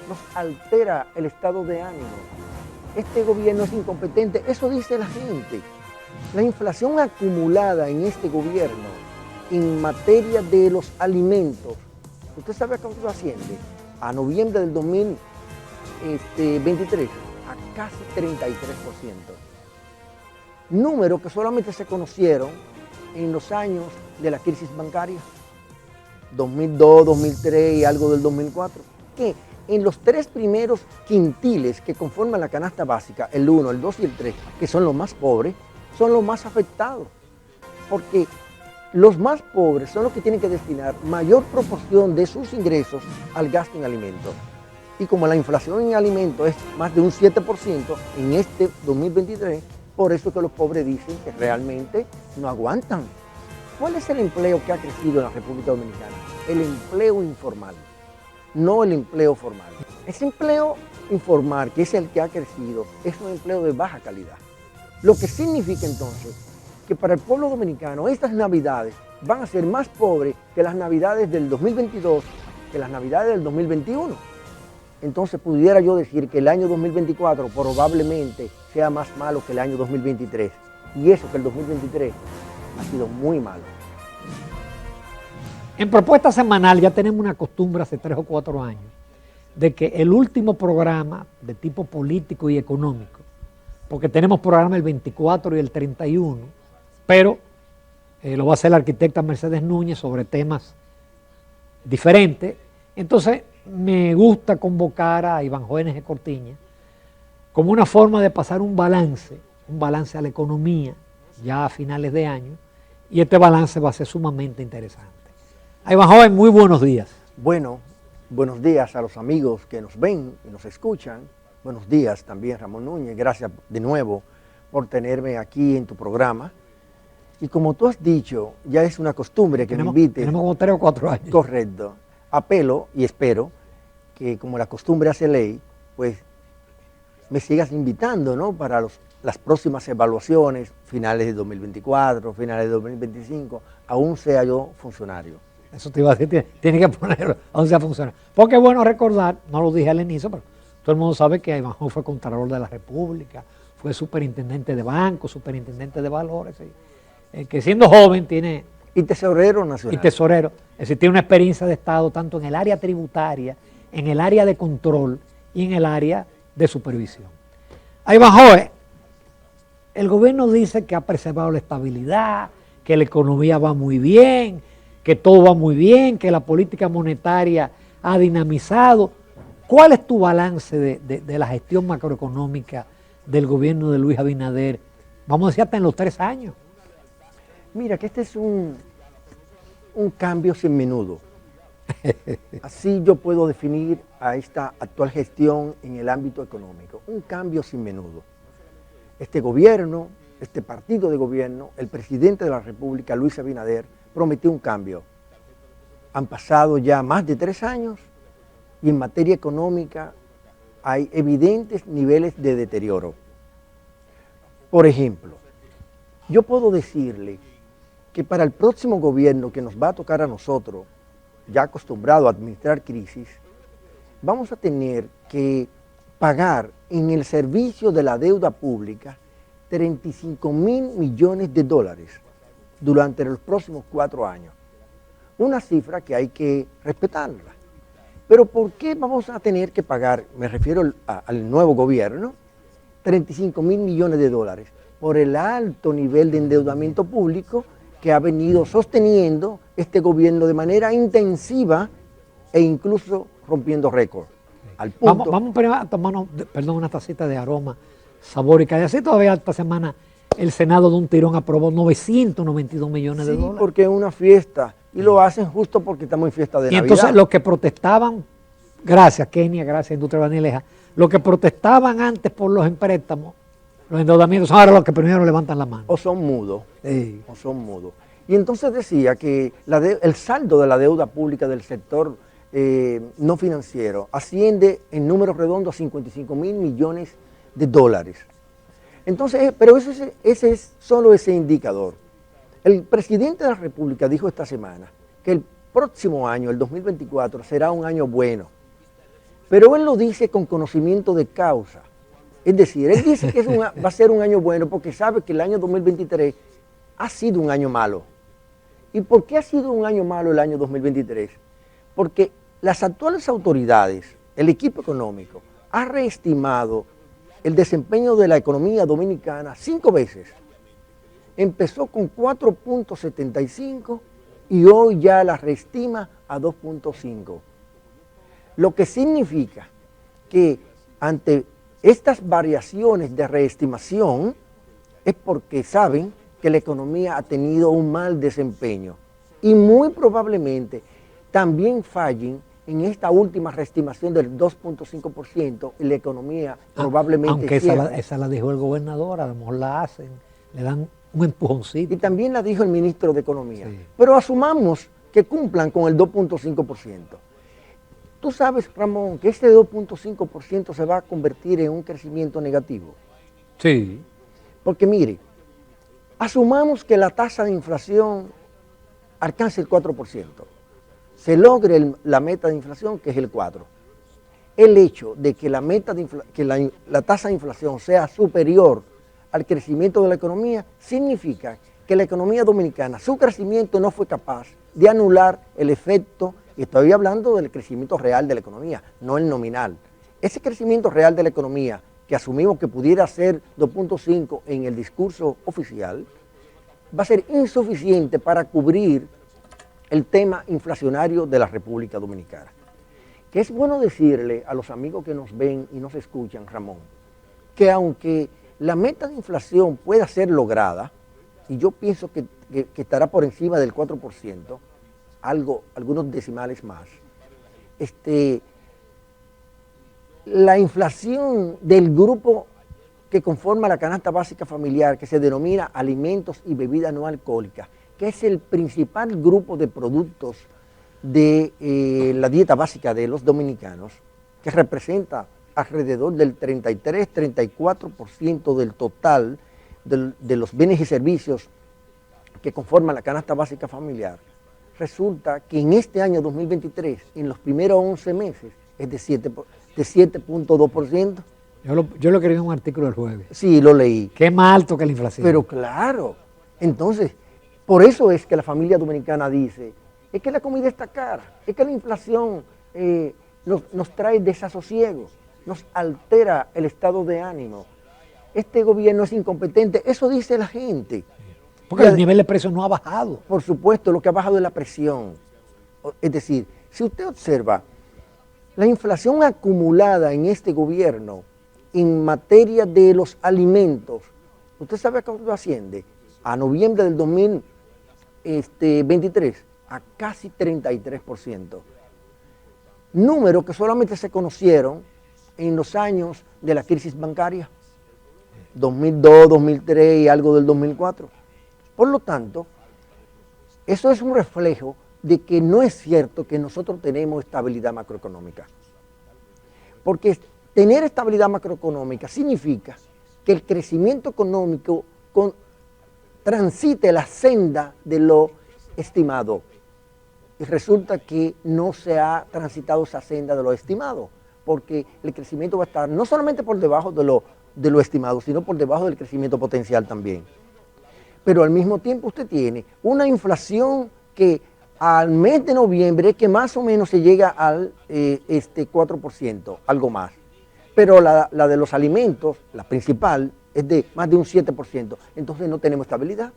nos altera el estado de ánimo. Este gobierno es incompetente, eso dice la gente. La inflación acumulada en este gobierno en materia de los alimentos, ¿usted sabe a cuánto asciende? A noviembre del 2023, a casi 33%. Números que solamente se conocieron en los años de la crisis bancaria, 2002, 2003 y algo del 2004, que en los tres primeros quintiles que conforman la canasta básica, el 1, el 2 y el 3, que son los más pobres, son los más afectados, porque los más pobres son los que tienen que destinar mayor proporción de sus ingresos al gasto en alimentos. Y como la inflación en alimentos es más de un 7% en este 2023, por eso que los pobres dicen que realmente no aguantan. ¿Cuál es el empleo que ha crecido en la República Dominicana? El empleo informal, no el empleo formal. Ese empleo informal, que es el que ha crecido, es un empleo de baja calidad. Lo que significa entonces que para el pueblo dominicano estas navidades van a ser más pobres que las navidades del 2022, que las navidades del 2021. Entonces pudiera yo decir que el año 2024 probablemente sea más malo que el año 2023. Y eso que el 2023 ha sido muy malo. En Propuesta Semanal ya tenemos una costumbre hace 3 o 4 años de que el último programa de tipo político y económico, porque tenemos programa el 24 y el 31, pero lo va a hacer la arquitecta Mercedes Núñez sobre temas diferentes. Entonces me gusta convocar a Iván Jones Cortiña como una forma de pasar un balance a la economía ya a finales de año, y este balance va a ser sumamente interesante. Iván Joven, muy buenos días. Bueno, buenos días a los amigos que nos ven y nos escuchan. Buenos días también, Ramón Núñez. Gracias de nuevo por tenerme aquí en tu programa. Y como tú has dicho, ya es una costumbre que me invites. Tenemos como 3 o 4 años. Correcto. Apelo y espero que, como la costumbre hace ley, pues me sigas invitando, ¿no? Para las próximas evaluaciones, finales de 2024, finales de 2025, aún sea yo funcionario. Eso te iba a decir, tiene que ponerlo, aún sea funcionario. Porque es bueno recordar, no lo dije al inicio, pero todo el mundo sabe que Iván Joven fue Contralor de la República, fue superintendente de bancos, superintendente de valores, que siendo joven tiene... Y tesorero nacional. Y tesorero, es decir, tiene una experiencia de Estado tanto en el área tributaria, en el área de control y en el área de supervisión. Iván Joven, el gobierno dice que ha preservado la estabilidad, que la economía va muy bien, que todo va muy bien, que la política monetaria ha dinamizado. ¿Cuál es tu balance de la gestión macroeconómica del gobierno de Luis Abinader? Vamos a decir hasta en los 3 años. Mira, que este es un cambio sin menudo. Así yo puedo definir a esta actual gestión en el ámbito económico. Un cambio sin menudo. Este gobierno, este partido de gobierno, el presidente de la República, Luis Abinader, prometió un cambio. Han pasado ya más de 3 años y en materia económica hay evidentes niveles de deterioro. Por ejemplo, yo puedo decirle que para el próximo gobierno que nos va a tocar a nosotros, ya acostumbrado a administrar crisis, vamos a tener que pagar en el servicio de la deuda pública 35.000 millones de dólares durante los próximos 4 años. Una cifra que hay que respetarla. Pero ¿por qué vamos a tener que pagar, me refiero al nuevo gobierno, 35.000 millones de dólares? Por el alto nivel de endeudamiento público que ha venido sosteniendo este gobierno de manera intensiva e incluso rompiendo récord. Al punto... Vamos a tomarnos, una tacita de aroma sabórica. Y así todavía esta semana el Senado de un tirón aprobó 992 millones de dólares. Sí, porque es una fiesta y lo hacen justo porque estamos en fiesta de Navidad. Y entonces los que protestaban, gracias Kenia, gracias Industria Banileja, los que protestaban antes por los empréstamos, los endeudamientos, son ahora los que primero levantan la mano. O son mudos. Sí. O son mudos. Y entonces decía que el saldo de la deuda pública del sector no financiero asciende en números redondos a 55.000 millones de dólares. Entonces, pero ese es solo ese indicador. El presidente de la República dijo esta semana que el próximo año, el 2024, será un año bueno. Pero él lo dice con conocimiento de causa. Es decir, él dice que va a ser un año bueno porque sabe que el año 2023 ha sido un año malo. ¿Y por qué ha sido un año malo el año 2023? Porque las actuales autoridades, el equipo económico, ha reestimado el desempeño de la economía dominicana 5 veces. Empezó con 4.75 y hoy ya la reestima a 2.5. Lo que significa que ante estas variaciones de reestimación es porque saben que la economía ha tenido un mal desempeño y muy probablemente también fallen en esta última reestimación del 2.5% y la economía probablemente aunque esa la dijo el gobernador, a lo mejor la hacen, le dan un empujoncito. Y también la dijo el ministro de Economía. Sí. Pero asumamos que cumplan con el 2.5%. Tú sabes, Ramón, que este 2.5% se va a convertir en un crecimiento negativo. Sí. Porque mire, asumamos que la tasa de inflación alcance el 4%. Se logre la meta de inflación, que es el 4%. El hecho de que la tasa de inflación sea superior al crecimiento de la economía significa que la economía dominicana, su crecimiento no fue capaz de anular el efecto, y estoy hablando del crecimiento real de la economía, no el nominal. Ese crecimiento real de la economía, que asumimos que pudiera ser 2.5 en el discurso oficial, va a ser insuficiente para cubrir el tema inflacionario de la República Dominicana. Que es bueno decirle a los amigos que nos ven y nos escuchan, Ramón, que aunque la meta de inflación pueda ser lograda, y yo pienso que estará por encima del 4%, algunos decimales más, la inflación del grupo que conforma la canasta básica familiar, que se denomina alimentos y bebidas no alcohólicas, que es el principal grupo de productos de la dieta básica de los dominicanos, que representa alrededor del 33-34% del total de los bienes y servicios que conforman la canasta básica familiar. Resulta que en este año 2023, en los primeros 11 meses, es de 7.2%. Yo lo quería en un artículo del jueves. Sí, lo leí. Que es más alto que la inflación. Pero claro, entonces, por eso es que la familia dominicana dice, es que la comida está cara, es que la inflación nos trae desasosiego, nos altera el estado de ánimo. Este gobierno es incompetente, eso dice la gente. Porque el nivel de precios no ha bajado. Por supuesto, lo que ha bajado es la presión. Es decir, si usted observa, la inflación acumulada en este gobierno en materia de los alimentos, ¿usted sabe a cuánto asciende? A noviembre del 2023, a casi 33%. Números que solamente se conocieron en los años de la crisis bancaria, 2002, 2003 y algo del 2004. Por lo tanto, eso es un reflejo de que no es cierto que nosotros tenemos estabilidad macroeconómica. Porque tener estabilidad macroeconómica significa que el crecimiento económico transite la senda de lo estimado. Y resulta que no se ha transitado esa senda de lo estimado, porque el crecimiento va a estar no solamente por debajo de lo estimado, sino por debajo del crecimiento potencial también. Pero al mismo tiempo usted tiene una inflación que al mes de noviembre que más o menos se llega al 4%, algo más. Pero la de los alimentos, la principal, es de más de un 7%. Entonces no tenemos estabilidad.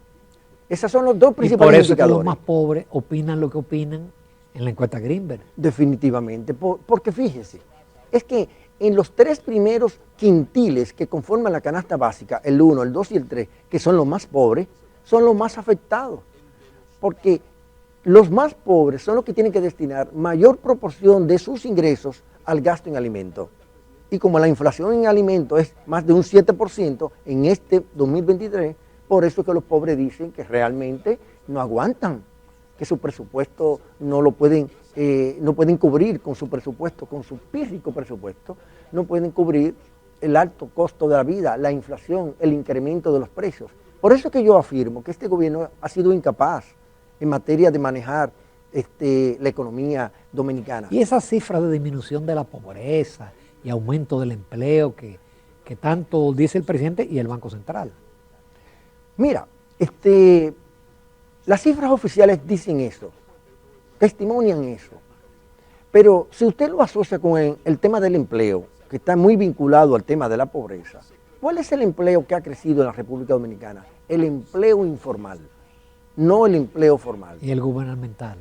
Esos son los dos principales indicadores. Y por eso que los más pobres opinan lo que opinan en la encuesta Greenberg. Definitivamente, porque fíjese, es que en los 3 primeros quintiles que conforman la canasta básica, el 1, el 2 y el 3, que son los más pobres, son los más afectados. Porque los más pobres son los que tienen que destinar mayor proporción de sus ingresos al gasto en alimentos. Y como la inflación en alimentos es más de un 7% en este 2023, por eso es que los pobres dicen que realmente no aguantan, que su presupuesto no pueden cubrir con su presupuesto, con su pírrico presupuesto, no pueden cubrir el alto costo de la vida, la inflación, el incremento de los precios. Por eso es que yo afirmo que este gobierno ha sido incapaz en materia de manejar la economía dominicana. Y esa cifra de disminución de la pobreza y aumento del empleo que tanto dice el presidente y el Banco Central. Mira, las cifras oficiales dicen eso, testimonian eso, pero si usted lo asocia con el tema del empleo, que está muy vinculado al tema de la pobreza, ¿cuál es el empleo que ha crecido en la República Dominicana? El empleo informal, no el empleo formal. Y el gubernamental.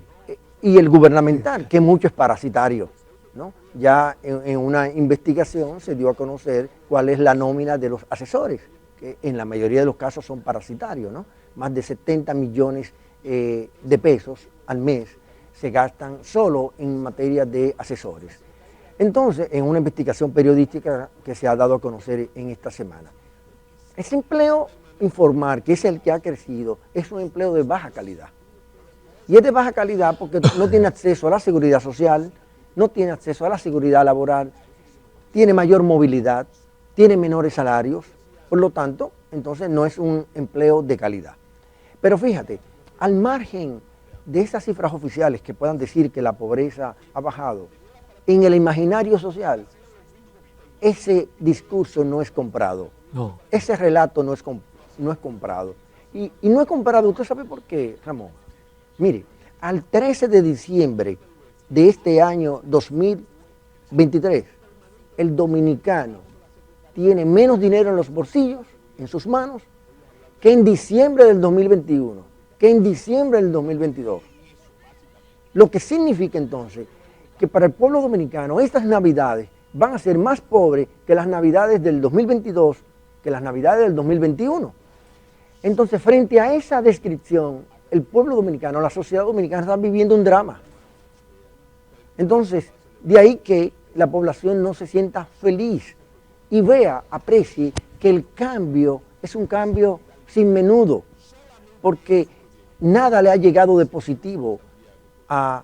Y el gubernamental, que mucho es parasitario, ¿no? Ya en una investigación se dio a conocer cuál es la nómina de los asesores, que en la mayoría de los casos son parasitarios, ¿no? Más de 70 millones de pesos al mes se gastan solo en materia de asesores. Entonces, en una investigación periodística que se ha dado a conocer en esta semana, ese empleo informal, que es el que ha crecido, es un empleo de baja calidad. Y es de baja calidad porque no tiene acceso a la seguridad social, no tiene acceso a la seguridad laboral, tiene mayor movilidad, tiene menores salarios, por lo tanto, entonces no es un empleo de calidad. Pero fíjate, al margen de esas cifras oficiales que puedan decir que la pobreza ha bajado, en el imaginario social, ese discurso no es comprado. No. Ese relato no es comprado. Y no es comprado, ¿usted sabe por qué, Ramón? Mire, al 13 de diciembre de este año 2023, el dominicano tiene menos dinero en los bolsillos, en sus manos, que en diciembre del 2021, que en diciembre del 2022. Lo que significa entonces que para el pueblo dominicano estas navidades van a ser más pobres que las navidades del 2022, que las navidades del 2021. Entonces, frente a esa descripción, el pueblo dominicano, la sociedad dominicana está viviendo un drama. Entonces, de ahí que la población no se sienta feliz y vea, aprecie que el cambio es un cambio sin menudo, porque nada le ha llegado de positivo a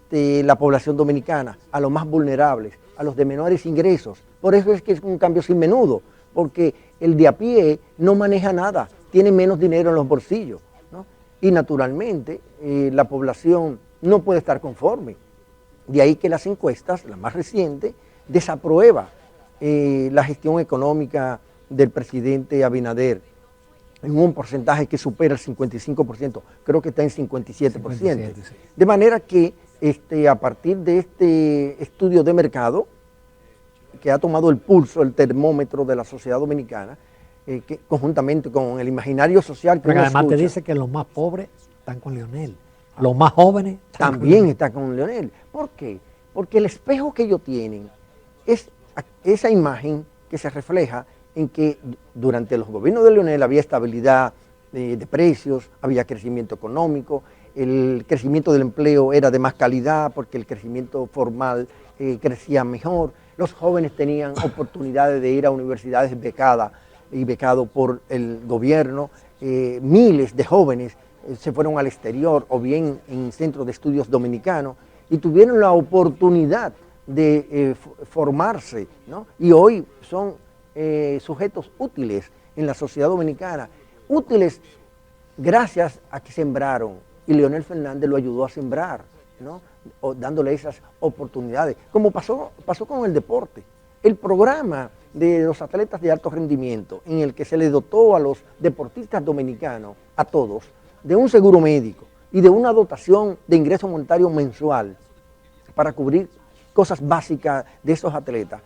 la población dominicana, a los más vulnerables, a los de menores ingresos. Por eso es que es un cambio sin menudo, porque el de a pie no maneja nada, tiene menos dinero en los bolsillos, ¿no? Y naturalmente la población no puede estar conforme. De ahí que las encuestas, la más reciente, desaprueba la gestión económica del presidente Abinader en un porcentaje que supera el 55%, creo que está en 57%. 57, sí. De manera que a partir de este estudio de mercado, que ha tomado el pulso, el termómetro de la sociedad dominicana, que conjuntamente con el imaginario social que Pero además escucha, te dice que los más pobres están con Leonel, los más jóvenes también están con Leonel. ¿Por qué? Porque el espejo que ellos tienen es esa imagen que se refleja en que durante los gobiernos de Leonel había estabilidad de precios, había crecimiento económico, el crecimiento del empleo era de más calidad porque el crecimiento formal crecía mejor, los jóvenes tenían oportunidades de ir a universidades becadas y becados por el gobierno, miles de jóvenes se fueron al exterior o bien en centros de estudios dominicanos y tuvieron la oportunidad de formarse, ¿no? Y hoy son sujetos útiles en la sociedad dominicana, útiles gracias a que sembraron y Leonel Fernández lo ayudó a sembrar, ¿no? Dándole esas oportunidades, como pasó con el deporte. El programa de los atletas de alto rendimiento en el que se le dotó a los deportistas dominicanos, a todos, de un seguro médico y de una dotación de ingreso monetario mensual para cubrir cosas básicas de esos atletas,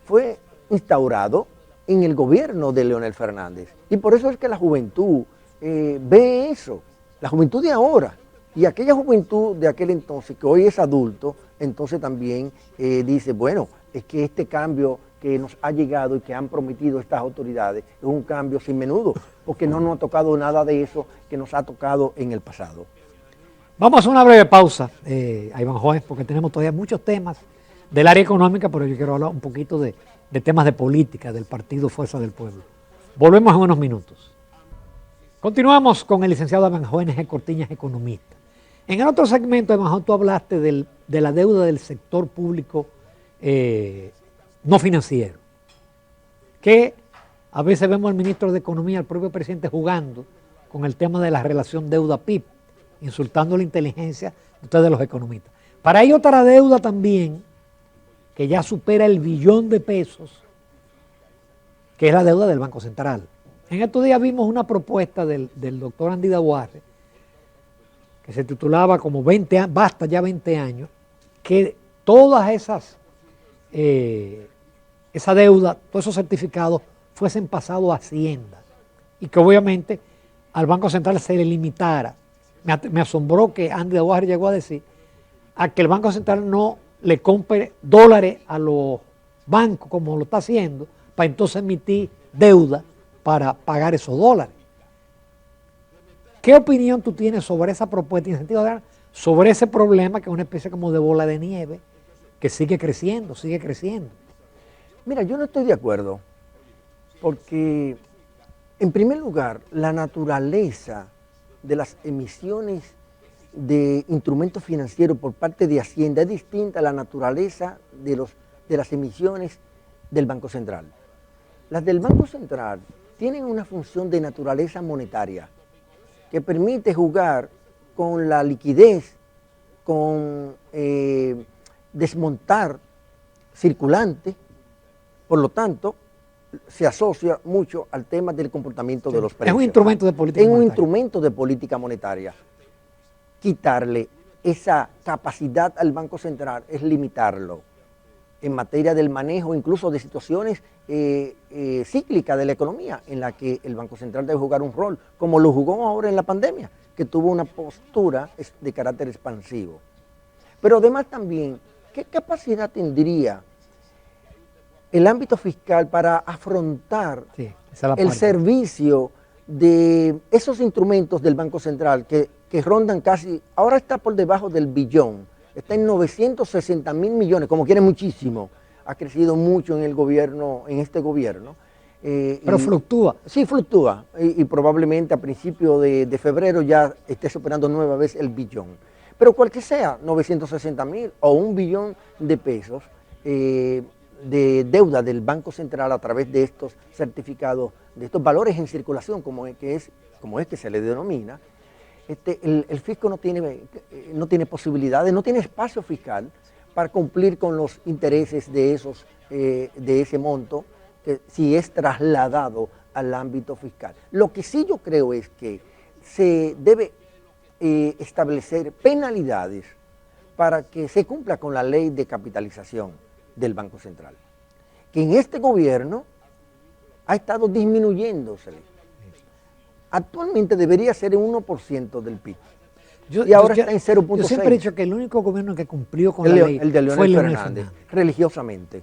fue instaurado en el gobierno de Leonel Fernández. Y por eso es que la juventud ve eso, la juventud de ahora, y aquella juventud de aquel entonces, que hoy es adulto, entonces también dice, bueno, es que este cambio que nos ha llegado y que han prometido estas autoridades es un cambio sin menudo, porque no nos ha tocado nada de eso que nos ha tocado en el pasado. Vamos a una breve pausa, Iván Joven, porque tenemos todavía muchos temas del área económica, pero yo quiero hablar un poquito de temas de política del partido Fuerza del Pueblo. Volvemos en unos minutos. Continuamos con el licenciado Iván Joven G. Cortiñas, economista. En el otro segmento, Iván Joven, tú hablaste de la deuda del sector público no financiero, que a veces vemos al ministro de Economía, al propio presidente, jugando con el tema de la relación deuda-PIB, insultando la inteligencia de ustedes los economistas. Para hay otra deuda también que ya supera el billón de pesos, que es la deuda del Banco Central. En estos días vimos una propuesta del doctor Andy Daguarre, que se titulaba como Basta ya 20 años, que todas esa deuda, todos esos certificados fuesen pasados a Hacienda y que obviamente al Banco Central se le limitara. Me asombró que Andy Daguarre llegó a decir a que el Banco Central no le compre dólares a los bancos como lo está haciendo para entonces emitir deuda para pagar esos dólares. ¿Qué opinión tú tienes sobre esa propuesta y en sentido de sobre ese problema que es una especie como de bola de nieve que sigue creciendo, sigue creciendo? Mira, yo no estoy de acuerdo, porque en primer lugar, la naturaleza de las emisiones de instrumentos financieros por parte de Hacienda es distinta a la naturaleza de las emisiones del Banco Central. Las del Banco Central tienen una función de naturaleza monetaria que permite jugar con la liquidez, con desmontar circulante, por lo tanto, se asocia mucho al tema del comportamiento de los precios. Es un instrumento de política monetaria. Es un instrumento de política monetaria. Quitarle esa capacidad al Banco Central es limitarlo en materia del manejo incluso de situaciones cíclicas de la economía en la que el Banco Central debe jugar un rol, como lo jugó ahora en la pandemia, que tuvo una postura de carácter expansivo. Pero además también, ¿qué capacidad tendría el ámbito fiscal para afrontar el servicio de esos instrumentos del Banco Central que rondan casi, ahora está por debajo del billón, está en 960 mil millones, como quiere muchísimo, ha crecido mucho en el gobierno, en este gobierno. Pero fluctúa. Sí, fluctúa y probablemente a principios de febrero ya esté superando nueva vez el billón. Pero cual que sea, 960 mil o 1 billón de pesos, de deuda del Banco Central a través de estos certificados, de estos valores en circulación, como es que se le denomina, el fisco no tiene posibilidades, no tiene espacio fiscal para cumplir con los intereses de ese monto, que si es trasladado al ámbito fiscal. Lo que sí yo creo es que se debe establecer penalidades para que se cumpla con la ley de capitalización del Banco Central, que en este gobierno ha estado disminuyéndose. Actualmente debería ser el 1% del PIB. Y ahora está en 0.6. Yo siempre he dicho que el único gobierno que cumplió con la ley el de fue Leonel Fernández, religiosamente.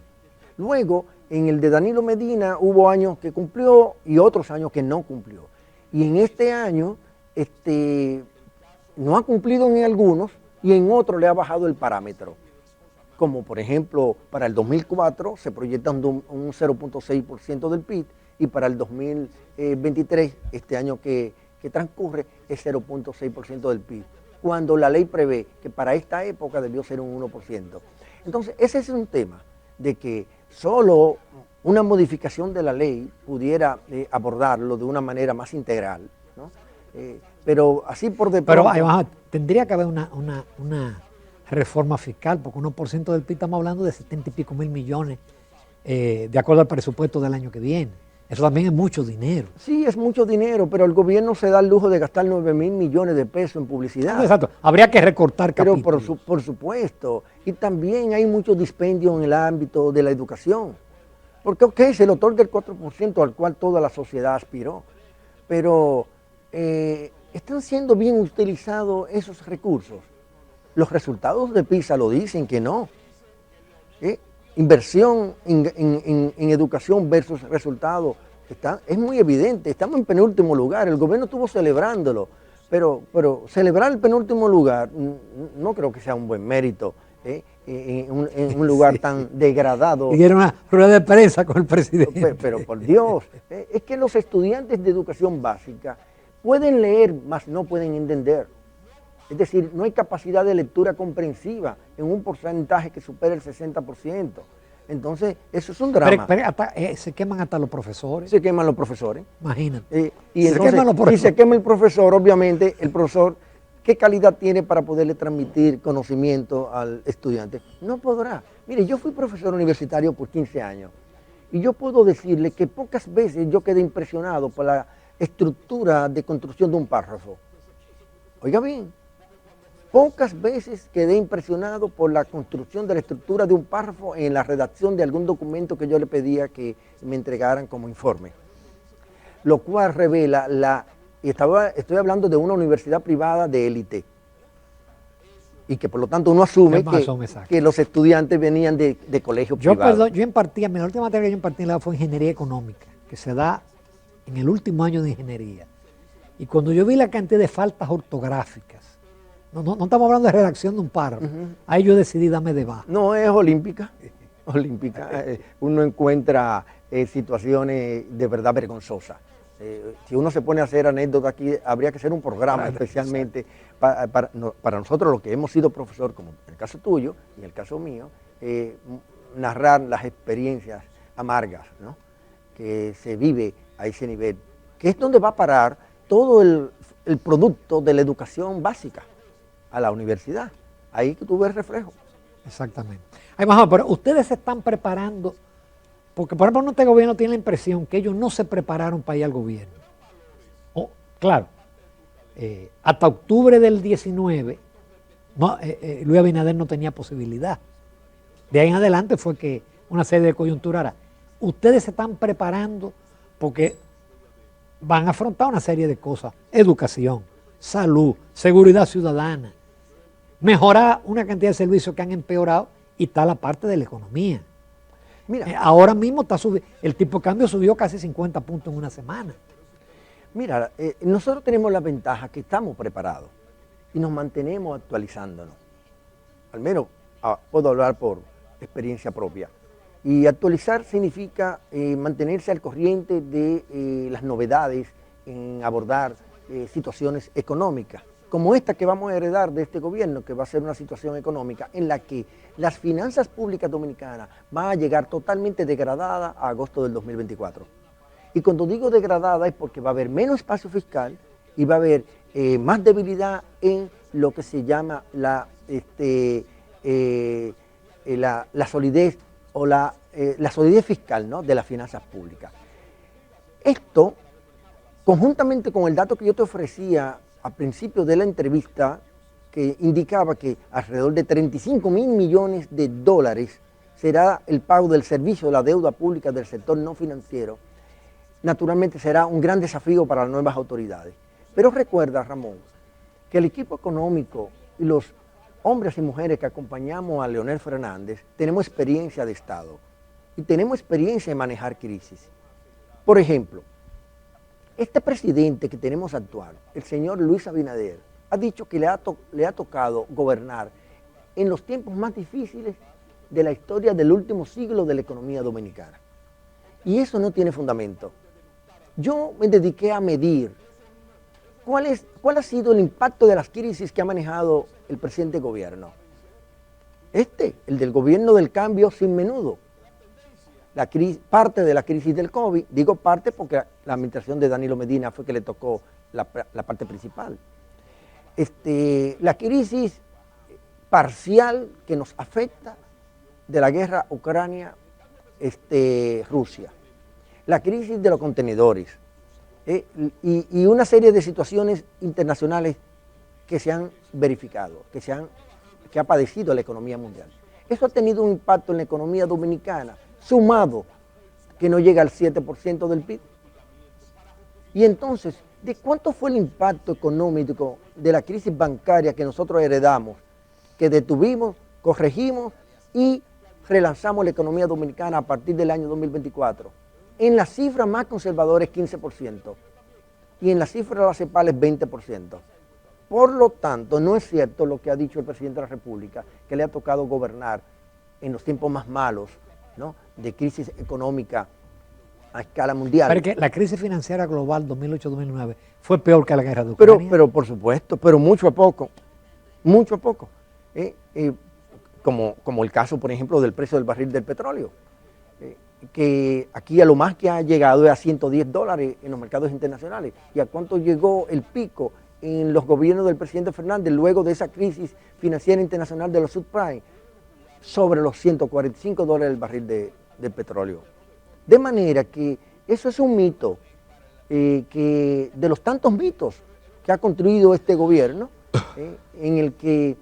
Luego, en el de Danilo Medina hubo años que cumplió y otros años que no cumplió. Y en este año no ha cumplido en algunos y en otros le ha bajado el parámetro. Como por ejemplo, para el 2004 se proyecta un 0.6% del PIB y para el 2023, este año que transcurre, es 0.6% del PIB, cuando la ley prevé que para esta época debió ser un 1%. Entonces, ese es un tema de que solo una modificación de la ley pudiera abordarlo de una manera más integral, ¿no? Pero así por de pronto... Pero tendría que haber una reforma fiscal, porque 1% del PIB estamos hablando de 70 y pico mil millones, de acuerdo al presupuesto del año que viene. Eso también es mucho dinero. Sí, es mucho dinero, pero el gobierno se da el lujo de gastar 9 mil millones de pesos en publicidad. Exacto, habría que recortar capítulos. Pero por supuesto, y también hay mucho dispendio en el ámbito de la educación, porque ok, se le otorga el 4% al cual toda la sociedad aspiró, pero están siendo bien utilizados esos recursos. Los resultados de PISA lo dicen que no. Inversión en educación versus resultados es muy evidente. Estamos en penúltimo lugar, el gobierno estuvo celebrándolo, pero celebrar el penúltimo lugar no creo que sea un buen mérito en un lugar tan degradado. Y era una rueda de prensa con el presidente. Pero por Dios, es que los estudiantes de educación básica pueden leer, mas no pueden entender. Es decir, no hay capacidad de lectura comprensiva en un porcentaje que supera el 60%. Entonces, eso es un drama. Se queman hasta los profesores. Se queman los profesores. Imagínate. Y se quema el profesor, obviamente, el profesor ¿qué calidad tiene para poderle transmitir conocimiento al estudiante? No podrá. Mire, yo fui profesor universitario por 15 años y yo puedo decirle que pocas veces yo quedé impresionado por la estructura de construcción de un párrafo. Oiga bien, pocas veces quedé impresionado por la construcción de la estructura de un párrafo en la redacción de algún documento que yo le pedía que me entregaran como informe. Lo cual revela estoy hablando de una universidad privada de élite. Y que por lo tanto uno asume que los estudiantes venían de colegios privados. Perdón, yo impartía, la última materia que yo impartí en la fue ingeniería económica, que se da en el último año de ingeniería. Y cuando yo vi la cantidad de faltas ortográficas, no estamos hablando de redacción de un párrafo, ahí yo decidí darme de baja. No, es olímpica. Uno encuentra situaciones de verdad vergonzosas. Si uno se pone a hacer anécdotas aquí, habría que hacer un programa especialmente para nosotros, los que hemos sido profesor, como en el caso tuyo y en el caso mío, narrar las experiencias amargas, ¿no?, que se vive a ese nivel, que es donde va a parar todo el producto de la educación básica a la universidad. Ahí que tú ves reflejo. Exactamente. Pero ustedes se están preparando, porque por ejemplo este gobierno tiene la impresión que ellos no se prepararon para ir al gobierno. Claro, hasta octubre del 19, Luis Abinader no tenía posibilidad. De ahí en adelante fue que una serie de coyunturas. Ustedes se están preparando porque van a afrontar una serie de cosas: educación, salud, seguridad ciudadana, mejorar una cantidad de servicios que han empeorado, y está la parte de la economía. Mira, ahora mismo el tipo de cambio subió casi 50 puntos en una semana. Mira, nosotros tenemos la ventaja que estamos preparados y nos mantenemos actualizándonos. Al menos puedo hablar por experiencia propia. Y actualizar significa mantenerse al corriente de las novedades en abordar situaciones económicas, como esta que vamos a heredar de este gobierno, que va a ser una situación económica en la que las finanzas públicas dominicanas van a llegar totalmente degradadas a agosto del 2024. Y cuando digo degradada es porque va a haber menos espacio fiscal y va a haber más debilidad en lo que se llama la solidez o la solidez fiscal, ¿no?, de las finanzas públicas. Esto, conjuntamente con el dato que yo te ofrecía al principio de la entrevista, que indicaba que alrededor de 35 mil millones de dólares será el pago del servicio de la deuda pública del sector no financiero, naturalmente será un gran desafío para las nuevas autoridades. Pero recuerda, Ramón, que el equipo económico y los hombres y mujeres que acompañamos a Leonel Fernández tenemos experiencia de Estado y tenemos experiencia en manejar crisis. Por ejemplo, este presidente que tenemos actual, el señor Luis Abinader, ha dicho que le ha tocado gobernar en los tiempos más difíciles de la historia del último siglo de la economía dominicana. Y eso no tiene fundamento. Yo me dediqué a medir cuál ha sido el impacto de las crisis que ha manejado el presente gobierno. El del gobierno del cambio sin menudo. Parte de la crisis del COVID, digo parte porque la administración de Danilo Medina fue que le tocó la parte principal. La crisis parcial que nos afecta de la guerra Ucrania-Rusia, la crisis de los contenedores y una serie de situaciones internacionales que se han verificado, que ha padecido la economía mundial. Eso ha tenido un impacto en la economía dominicana, sumado que no llega al 7% del PIB. Y entonces, ¿de cuánto fue el impacto económico de la crisis bancaria que nosotros heredamos, que detuvimos, corregimos y relanzamos la economía dominicana a partir del año 2024? En la cifra más conservadora es 15% y en la cifra de la CEPAL es 20%. Por lo tanto, no es cierto lo que ha dicho el presidente de la República, que le ha tocado gobernar en los tiempos más malos, ¿no?, de crisis económica a escala mundial. Pero que la crisis financiera global 2008-2009 fue peor que la guerra de Ucrania. Pero por supuesto, pero mucho a poco. Como el caso, por ejemplo, del precio del barril del petróleo, que aquí a lo más que ha llegado es a $110 en los mercados internacionales. ¿Y a cuánto llegó el pico en los gobiernos del presidente Fernández, luego de esa crisis financiera internacional de los subprime, sobre los $145 el barril de petróleo. De manera que eso es un mito, que de los tantos mitos que ha construido este gobierno, en el que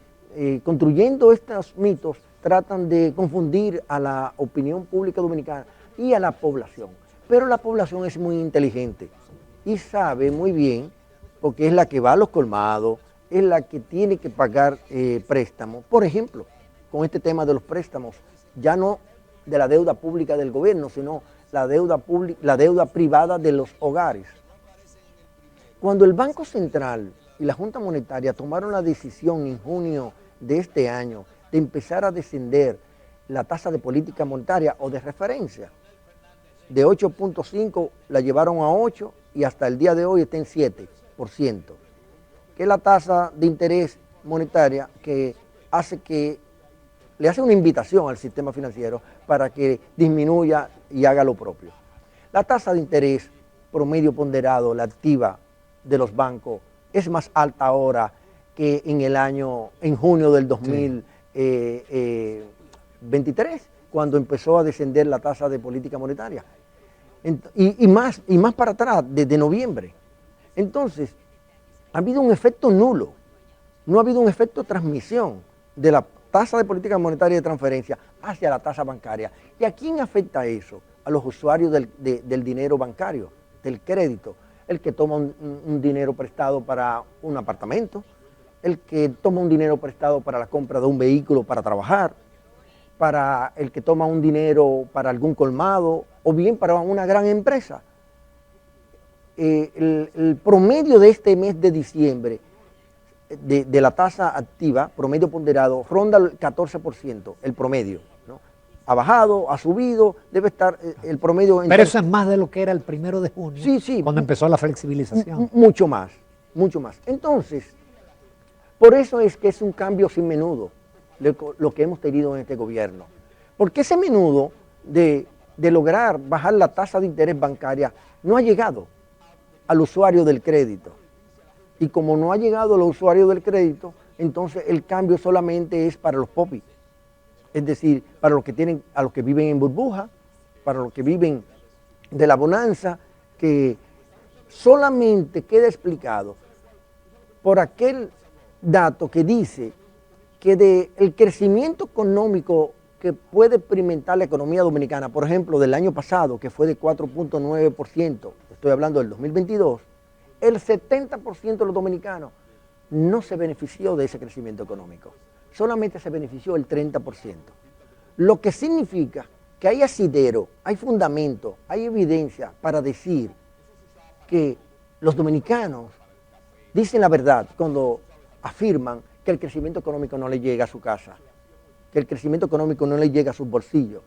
construyendo estos mitos tratan de confundir a la opinión pública dominicana y a la población. Pero la población es muy inteligente y sabe muy bien, porque es la que va a los colmados, es la que tiene que pagar préstamos. Por ejemplo, con este tema de los préstamos, ya no de la deuda pública del gobierno, sino la deuda privada de los hogares. Cuando el Banco Central y la Junta Monetaria tomaron la decisión en junio de este año de empezar a descender la tasa de política monetaria o de referencia, de 8.5 la llevaron a 8 y hasta el día de hoy está en 7%, que es la tasa de interés monetaria que hace que le hace una invitación al sistema financiero para que disminuya y haga lo propio. La tasa de interés promedio ponderado, la activa de los bancos, es más alta ahora que en junio del 2023, cuando empezó a descender la tasa de política monetaria. Y más para atrás, desde noviembre. Entonces, ha habido un efecto nulo, no ha habido un efecto de transmisión de la tasa de política monetaria de transferencia hacia la tasa bancaria. ¿Y a quién afecta eso? A los usuarios del dinero bancario, del crédito. El que toma un dinero prestado para un apartamento, el que toma un dinero prestado para la compra de un vehículo para trabajar, para el que toma un dinero para algún colmado o bien para una gran empresa. El promedio de este mes de diciembre de la tasa activa, promedio ponderado, ronda el 14%, el promedio, ¿no? Ha bajado, ha subido, debe estar el promedio... Pero eso es más de lo que era el 1 de junio, sí, cuando empezó la flexibilización. Mucho más, mucho más. Entonces, por eso es que es un cambio sin menudo lo que hemos tenido en este gobierno. Porque ese menudo de lograr bajar la tasa de interés bancaria no ha llegado al usuario del crédito. Y como no ha llegado al usuario del crédito, entonces el cambio solamente es para los popis. Es decir, para los que viven en burbuja, para los que viven de la bonanza, que solamente queda explicado por aquel dato que dice que del crecimiento económico que puede experimentar la economía dominicana, por ejemplo, del año pasado, que fue de 4.9%, estoy hablando del 2022, el 70% de los dominicanos no se benefició de ese crecimiento económico. Solamente se benefició el 30%. Lo que significa que hay asidero, hay fundamento, hay evidencia para decir que los dominicanos dicen la verdad cuando afirman que el crecimiento económico no le llega a su casa, que el crecimiento económico no le llega a sus bolsillos.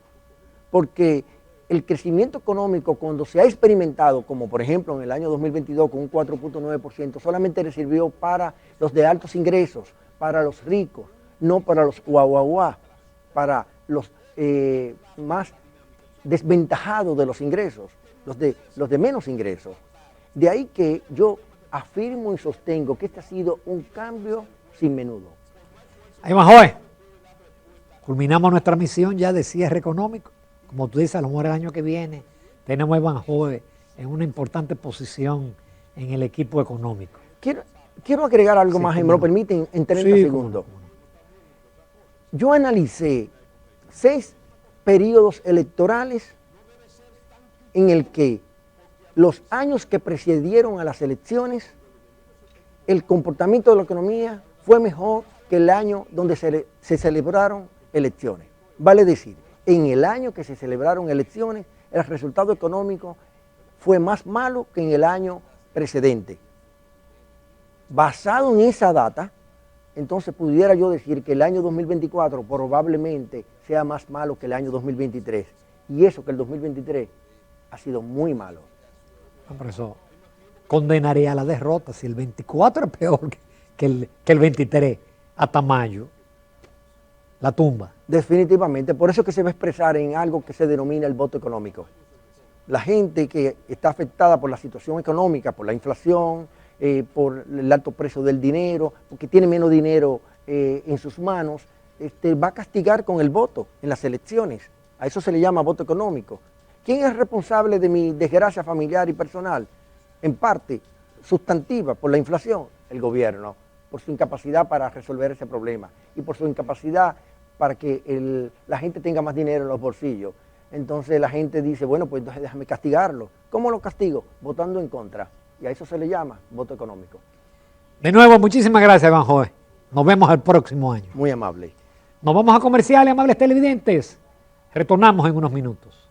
Porque el crecimiento económico, cuando se ha experimentado, como por ejemplo en el año 2022 con un 4.9%, solamente le sirvió para los de altos ingresos, para los ricos, no para los guaguaguá, para los más desventajados de los ingresos, los de menos ingresos. De ahí que yo afirmo y sostengo que este ha sido un cambio sin menudo. Ahí va, joven. Culminamos nuestra misión ya de cierre económico. Como tú dices, a lo mejor el año que viene tenemos a Banjoe en una importante posición en el equipo económico. Quiero agregar algo más, si me lo permiten, en 30 segundos. Yo analicé 6 periodos electorales en el que los años que precedieron a las elecciones, el comportamiento de la economía fue mejor que el año donde se celebraron elecciones. Vale decir, en el año que se celebraron elecciones, el resultado económico fue más malo que en el año precedente. Basado en esa data, entonces pudiera yo decir que el año 2024 probablemente sea más malo que el año 2023. Y eso que el 2023 ha sido muy malo. Por eso condenaría a la derrota si el 24 es peor que el 23 hasta mayo. La tumba. Definitivamente, por eso es que se va a expresar en algo que se denomina el voto económico. La gente que está afectada por la situación económica, por la inflación por el alto precio del dinero, porque tiene menos dinero en sus manos, va a castigar con el voto en las elecciones. A eso se le llama voto económico. ¿Quién es responsable de mi desgracia familiar y personal? En parte, sustantiva, por la inflación, el gobierno, por su incapacidad para resolver ese problema y por su incapacidad para que la gente tenga más dinero en los bolsillos. Entonces la gente dice, bueno, pues entonces déjame castigarlo. ¿Cómo lo castigo? Votando en contra. Y a eso se le llama voto económico. De nuevo, muchísimas gracias, Evanjoé. Nos vemos el próximo año. Muy amable. Nos vamos a comerciales, amables televidentes. Retornamos en unos minutos.